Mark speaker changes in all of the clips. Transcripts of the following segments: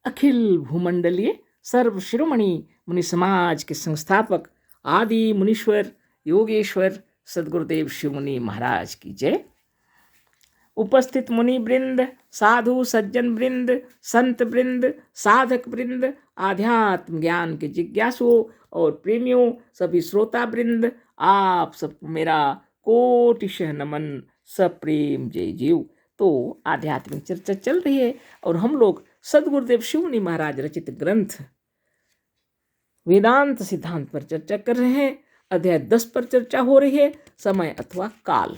Speaker 1: अखिल भूमंडलीय सर्व शिरोमणि मुनि समाज के संस्थापक आदि मुनीश्वर योगेश्वर सदगुरुदेव शिव मुनि महाराज की जय। उपस्थित मुनि वृंद, साधु सज्जन वृंद, संत वृंद, साधक वृंद, आध्यात्म ज्ञान के जिज्ञासुओं और प्रेमियों, सभी श्रोता वृंद, आप सबको मेरा कोटिशः नमन, सप्रेम जय जीव। तो आध्यात्मिक चर्चा चल रही है और हम लोग सदगुरुदेव शिव मुनि महाराज रचित ग्रंथ वेदांत सिद्धांत पर चर्चा कर रहे हैं। अध्याय 10 पर चर्चा हो रही है, समय अथवा काल।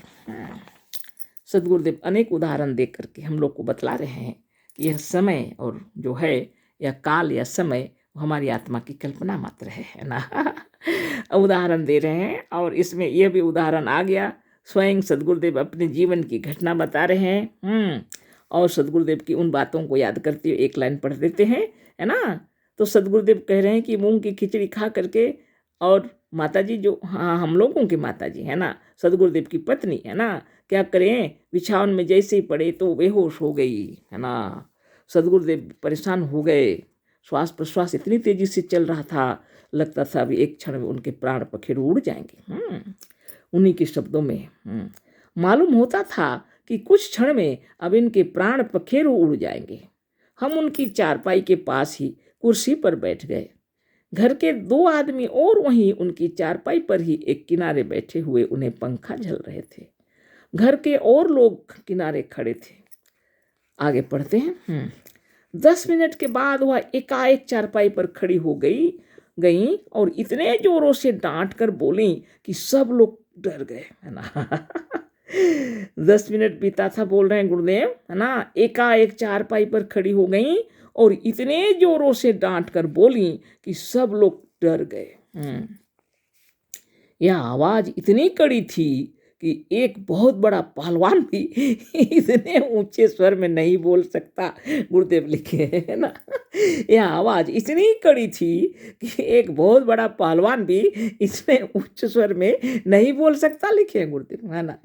Speaker 1: सदगुरुदेव अनेक उदाहरण दे करके हम लोग को बतला रहे हैं कि यह समय और जो है यह काल या समय हमारी आत्मा की कल्पना मात्र है ना। उदाहरण दे रहे हैं और इसमें यह भी उदाहरण आ गया, स्वयं सदगुरुदेव अपने जीवन की घटना बता रहे हैं। और सदगुरुदेव की उन बातों को याद करते हुए एक लाइन पढ़ देते हैं, है ना। तो सदगुरुदेव कह रहे हैं कि मूंग की खिचड़ी खा करके, और माताजी जो हम लोगों की माताजी है ना, सदगुरुदेव की पत्नी है ना, क्या करें, बिछावन में जैसे ही पड़े तो बेहोश हो गई है ना। सदगुरुदेव परेशान हो गए, श्वास प्रश्वास इतनी तेजी से चल रहा था, लगता था अभी एक क्षण में उनके प्राण पखेरु उड़ जाएंगे। उन्हीं के शब्दों में मालूम होता था कि कुछ क्षण में अब इनके प्राण पखेरु उड़ जाएंगे। हम उनकी चारपाई के पास ही कुर्सी पर बैठ गए। घर के 2 आदमी और वहीं उनकी चारपाई पर ही एक किनारे बैठे हुए उन्हें पंखा झल रहे थे। घर के और लोग किनारे खड़े थे। आगे पढ़ते हैं। 10 मिनट के बाद वह एकाएक चारपाई पर खड़ी हो गई और इतने जोरों से डांट कर बोली कि सब लोग डर गए, है ना। 10 मिनट बीता था, बोल रहे हैं गुरुदेव, है ना, एकाएक चारपाई पर खड़ी हो गई और इतने जोरों से डांट कर बोली कि सब लोग डर गए। यह आवाज इतनी कड़ी थी कि एक बहुत बड़ा पहलवान भी इतने ऊंचे स्वर में नहीं बोल सकता। गुरुदेव लिखे है ना, यह आवाज इतनी कड़ी थी कि एक बहुत बड़ा पहलवान भी इतने उच्च स्वर में नहीं बोल सकता, लिखे हैं गुरुदेव, है ना।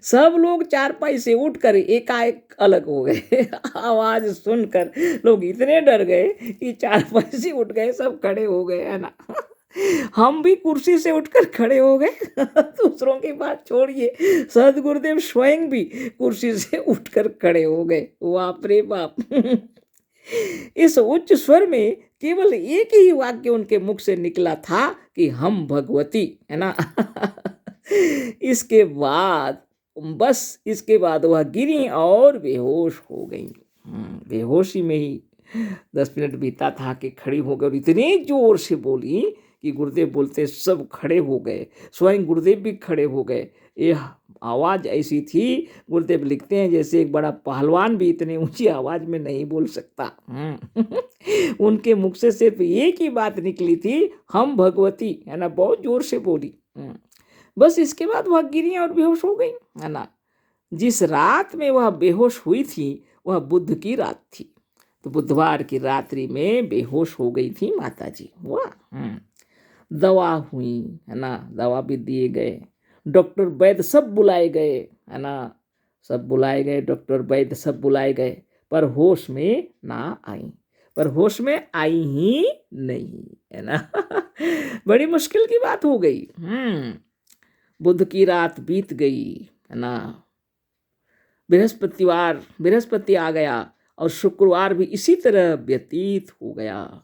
Speaker 1: सब लोग चारपाई से उठकर एकाएक अलग हो गए। आवाज सुनकर लोग इतने डर गए कि चारपाई से उठ गए, सब खड़े हो गए, है ना। हम भी कुर्सी से उठकर खड़े हो गए। दूसरों की बात छोड़िए, सदगुरुदेव स्वयं भी कुर्सी से उठकर खड़े हो गए। बाप रे बाप। इस उच्च स्वर में केवल एक ही वाक्य उनके मुख से निकला था कि हम भगवती, है ना। इसके बाद वह गिरी और बेहोश हो गई। बेहोशी में ही 10 मिनट बीता था कि खड़ी हो गई और इतने जोर से बोली कि गुरुदेव बोलते सब खड़े हो गए, स्वयं गुरुदेव भी खड़े हो गए। यह आवाज़ ऐसी थी, गुरुदेव लिखते हैं, जैसे एक बड़ा पहलवान भी इतनी ऊंची आवाज़ में नहीं बोल सकता। उनके मुख से सिर्फ एक ही बात निकली थी, हम भगवती, है ना, बहुत जोर से बोली। बस इसके बाद वह गिरी और बेहोश हो गई, है ना। जिस रात में वह बेहोश हुई थी वह बुध की रात थी। तो बुधवार की रात्रि में बेहोश हो गई थी माताजी। वाह। दवा हुई, है ना, दवा भी दिए गए, डॉक्टर वैद्य सब बुलाए गए, है ना, सब बुलाए गए, डॉक्टर वैद्य सब बुलाए गए, पर होश में आई ही नहीं, है ना। बड़ी मुश्किल की बात हो गई। बुध की रात बीत गई, है ना, बृहस्पति आ गया और शुक्रवार भी इसी तरह व्यतीत हो गया।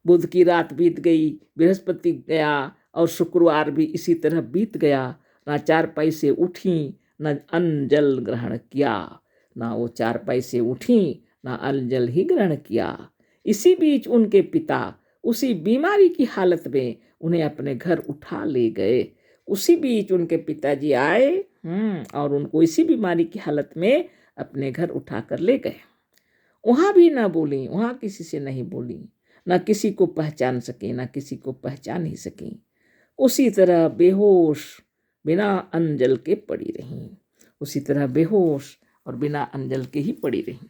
Speaker 1: बुध की रात बीत गई, बृहस्पति गया और शुक्रवार भी इसी तरह बीत गया। ना चारपाई से उठी, ना अन्न जल ग्रहण किया, ना वो चारपाई से उठी, ना अन्न जल ही ग्रहण किया। इसी बीच उनके पिता उसी बीमारी की हालत में उन्हें अपने घर उठा ले गए। उसी बीच उनके पिताजी आए और उनको इसी बीमारी की हालत में अपने घर उठा कर ले गए। वहाँ भी ना बोली, वहाँ किसी से नहीं बोली, ना किसी को पहचान सके, ना किसी को पहचान ही सकी। उसी तरह बेहोश बिना अन्न जल के पड़ी रही, उसी तरह बेहोश और बिना अन्न जल के ही पड़ी रही।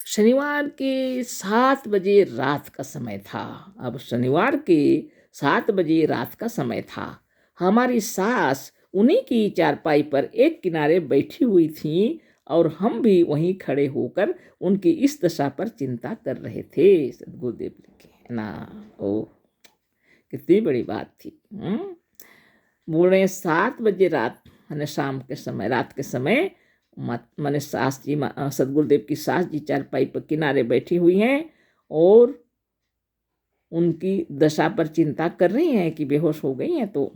Speaker 1: शनिवार के 7 बजे रात का समय था। अब शनिवार के 7 बजे रात का समय था। हमारी सास उन्हीं की चारपाई पर एक किनारे बैठी हुई थी और हम भी वहीं खड़े होकर उनकी इस दशा पर चिंता कर रहे थे। सदगुरुदेव लिखे है ना। ओ कितनी बड़ी बात थी। बोल रहे हैं 7 बजे रात मैंने शाम के समय रात के समय मैंने सास जी सदगुरुदेव की सास जी चारपाई पर किनारे बैठी हुई हैं और उनकी दशा पर चिंता कर रही हैं कि बेहोश हो गई हैं तो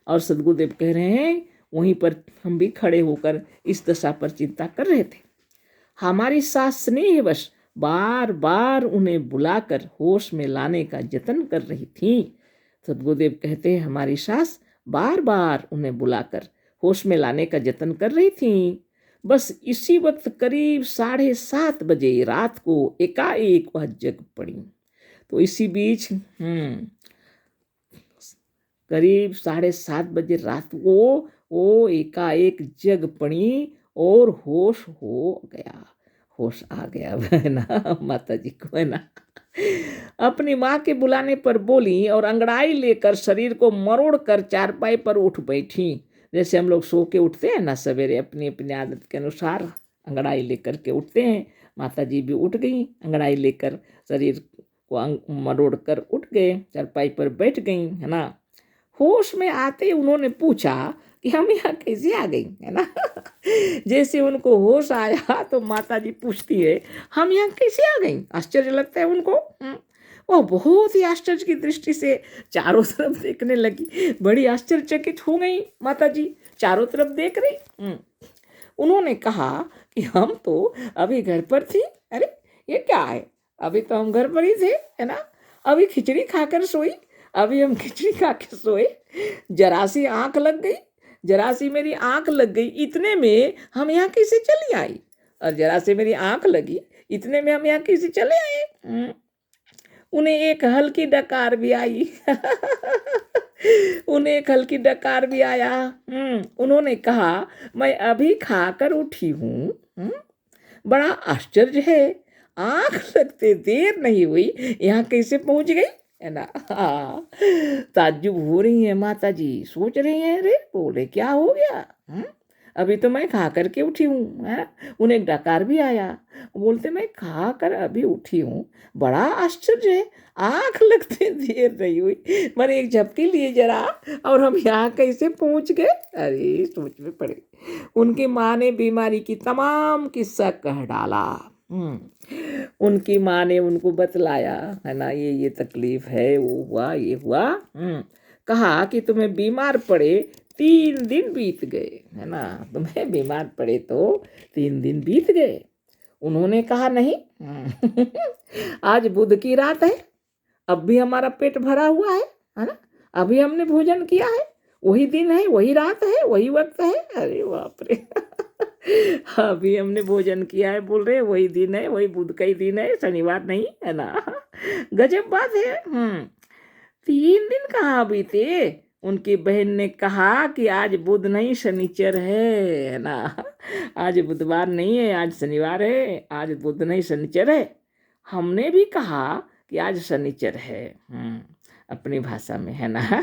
Speaker 1: और सदगुरुदेव कह रहे हैं वहीं पर हम भी खड़े होकर इस दशा पर चिंता कर रहे थे। हमारी सास स्नेहवश बार बार उन्हें बुलाकर होश में लाने का जतन कर रही थी। सदगुरुदेव कहते हैं हमारी सास बार बार उन्हें बुलाकर होश में लाने का जतन कर रही थी। बस इसी वक्त करीब 7:30 बजे रात को एकाएक वह जग पड़ी। तो इसी बीच करीब 7:30 बजे रात को वो एकाएक जग पड़ी और होश हो गया। होश आ गया है ना माता जी को, है ना। अपनी माँ के बुलाने पर बोली और अंगड़ाई लेकर शरीर को मरोड़ कर चारपाई पर उठ बैठी। जैसे हम लोग सो के उठते हैं ना सवेरे अपनी अपनी आदत के अनुसार अंगड़ाई लेकर के उठते हैं, माता जी भी उठ गई अंगड़ाई लेकर शरीर को मरोड़ कर उठ गए, चारपाई पर बैठ गई, है ना। होश में आते ही उन्होंने पूछा कि हम यहाँ कैसे आ गई, है ना। जैसे उनको होश आया तो माता जी पूछती है हम यहाँ कैसे आ गई। आश्चर्य लगता है उनको। वो बहुत ही आश्चर्य की दृष्टि से चारों तरफ देखने लगी। बड़ी आश्चर्यचकित हो गई माता जी, चारों तरफ देख रही। उन्होंने कहा कि हम तो अभी घर पर थी। अरे ये क्या है, अभी तो हम घर पर ही थे, है ना। अभी खिचड़ी खाकर सोई, अभी हम खिचड़ी खा के सोए, जरा सी आँख लग गई, जरा सी मेरी आँख लग गई, इतने में हम यहाँ कैसे चली आई। और जरा सी मेरी आँख लगी, इतने में हम यहाँ कैसे चले आए। उन्हें एक हल्की डकार भी आई। उन्हें एक हल्की डकार भी आया। उन्होंने कहा मैं अभी खाकर उठी हूँ। बड़ा आश्चर्य है, आँख लगते देर नहीं हुई यहाँ कैसे पहुँच गई, है ना। ताज्जुब हो रही है माता जी, सोच रही हैं अरे बोले क्या हो गया। अभी तो मैं खा करके उठी हूँ, है। उन्हें एक डकार भी आया, बोलते मैं खा कर अभी उठी हूँ, बड़ा आश्चर्य है, आँख लगते देर नहीं हुई, मैंने एक झपकी लिए जरा और हम यहाँ कैसे पहुँच गए। अरे सोच में पड़े। उनकी माँ ने बीमारी की तमाम किस्सा कह डाला। उनकी माँ ने उनको बतलाया, है ना, ये तकलीफ है, वो हुआ ये हुआ। कहा कि तुम्हें बीमार पड़े 3 दिन बीत गए, है ना, तुम्हें बीमार पड़े तो 3 दिन बीत गए। उन्होंने कहा नहीं, आज बुध की रात है, अब भी हमारा पेट भरा हुआ है ना, अभी हमने भोजन किया है, वही दिन है, वही रात है, वही वक्त है। अरे बाप रे। अभी हमने भोजन किया है बोल रहे, वही दिन है, वही बुध का ही दिन है, शनिवार नहीं, है ना। गजब बात है। 3 दिन कहाँ बीते। उनकी बहन ने कहा कि आज बुध नहीं शनिचर है ना, आज बुधवार नहीं है, आज शनिवार है, आज बुध नहीं शनिचर है। हमने भी कहा कि आज शनिचर है, अपनी भाषा में, है ना।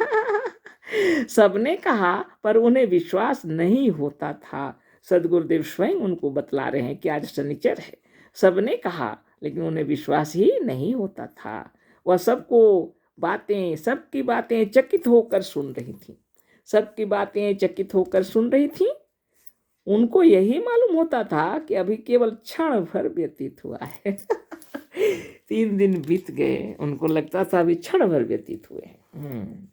Speaker 1: सबने कहा पर उन्हें विश्वास नहीं होता था। सदगुरुदेव स्वयं उनको बतला रहे हैं कि आज शनिचर है। सबने कहा लेकिन उन्हें विश्वास ही नहीं होता था। वह सबकी बातें चकित होकर सुन रही थी, सबकी बातें चकित होकर सुन रही थी। उनको यही मालूम होता था कि अभी केवल क्षण भर व्यतीत हुआ है। 3 दिन बीत गए, उनको लगता था अभी क्षण भर व्यतीत हुए हैं।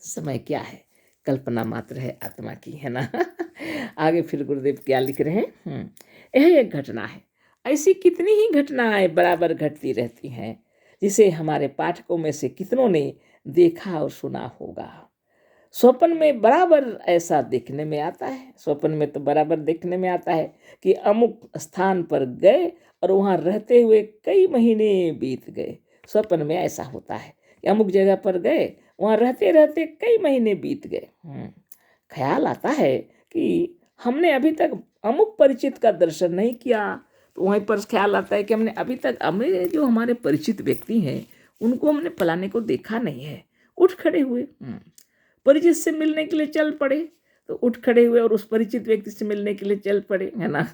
Speaker 1: समय क्या है, कल्पना मात्र है आत्मा की, है ना। आगे फिर गुरुदेव क्या लिख रहे हैं। यह एक घटना है, ऐसी कितनी ही घटनाएं बराबर घटती रहती हैं जिसे हमारे पाठकों में से कितनों ने देखा और सुना होगा। स्वप्न में बराबर ऐसा देखने में आता है, स्वप्न में तो बराबर देखने में आता है कि अमुक स्थान पर गए और वहाँ रहते हुए कई महीने बीत गए। स्वप्न में ऐसा होता है कि अमुक जगह पर गए, वहाँ रहते रहते कई महीने बीत गए। ख्याल आता है कि हमने अभी तक अमुक परिचित का दर्शन नहीं किया, तो वहीं पर ख्याल आता है कि हमने अभी तक जो हमारे परिचित व्यक्ति हैं उनको हमने पलाने को देखा नहीं है। उठ खड़े हुए, परिचित से मिलने के लिए चल पड़े, तो उठ खड़े हुए और उस परिचित व्यक्ति से मिलने के लिए चल पड़े, है ना।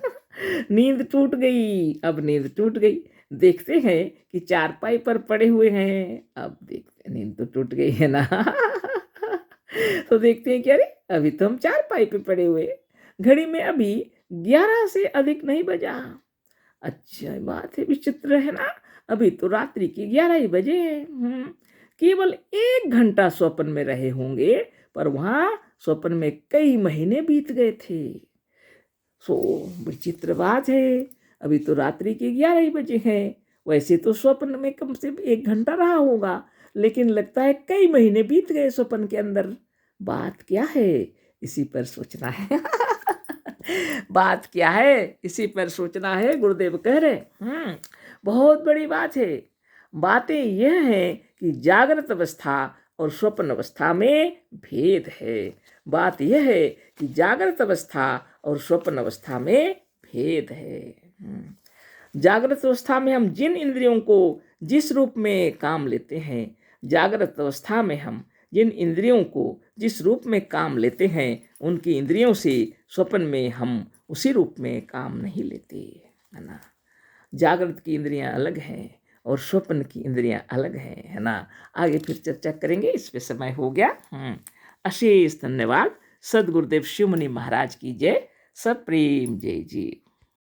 Speaker 1: नींद टूट गई, अब नींद टूट गई। देखते हैं कि चारपाई पर पड़े हुए हैं, अब देखते नींद तो टूट गई, है ना। तो देखते हैं कि अरे अभी तो हम चारपाई पे पड़े हुए, घड़ी में अभी 11 से अधिक नहीं बजा। अच्छा बात है, विचित्र है ना, अभी तो रात्रि के 11 ही बजे हैं। केवल 1 घंटा स्वप्न में रहे होंगे, पर वहां स्वप्न में कई महीने बीत गए थे। सो विचित्र बात है, अभी तो रात्रि के 11 ही बजे हैं, वैसे तो स्वप्न में कम से 1 घंटा रहा होगा, लेकिन लगता है कई महीने बीत गए स्वप्न के अंदर। बात क्या है, इसी पर सोचना है। बात क्या है, इसी पर सोचना है, गुरुदेव कह रहे। बहुत बड़ी बात है। बातें यह है कि जागृत अवस्था और स्वप्न अवस्था में भेद है। बात यह है कि जागृत अवस्था और स्वप्न अवस्था में भेद है। जागृत अवस्था में हम जिन इंद्रियों को जिस रूप में काम लेते हैं, जागृत अवस्था में हम जिन इंद्रियों को जिस रूप में काम लेते हैं, उनकी इंद्रियों से स्वप्न में हम उसी रूप में काम नहीं लेते, है ना। जागृत की इंद्रियां अलग हैं और स्वप्न की इंद्रियां अलग हैं, है ना। आगे फिर चर्चा करेंगे, इस पे समय हो गया। अशेष धन्यवाद। सदगुरुदेव शिवमुनि महाराज की जय। सब प्रेम जय जी।